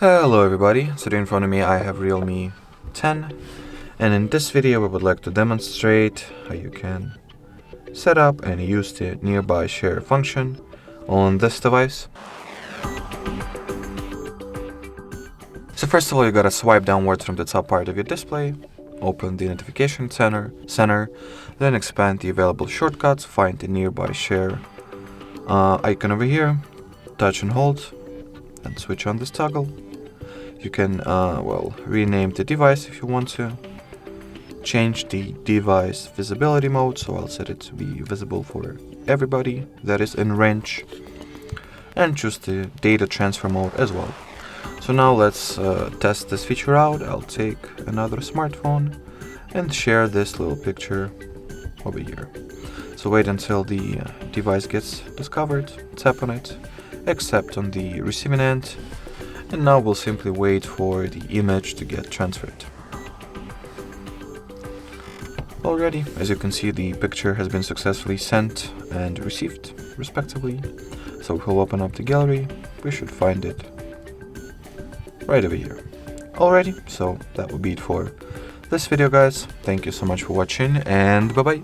Hello everybody, today in front of me I have REALME 10, and in this video I would like to demonstrate how you can set up and use the nearby share function on this device. So first of all, you gotta swipe downwards from the top part of your display, open the notification center, then expand the available shortcuts, find the nearby share icon over here, touch and hold, and switch on this toggle. You can, rename the device if you want to. Change the device visibility mode, so I'll set it to be visible for everybody that is in range. And choose the data transfer mode as well. So now let's test this feature out. I'll take another smartphone and share this little picture over here. So wait until the device gets discovered, tap on it, accept on the receiving end, and now we'll simply wait for the image to get transferred. Already, as you can see, the picture has been successfully sent and received, respectively. So we'll open up the gallery. We should find it right over here. Alrighty, so that will be it for this video, guys. Thank you so much for watching, and bye-bye.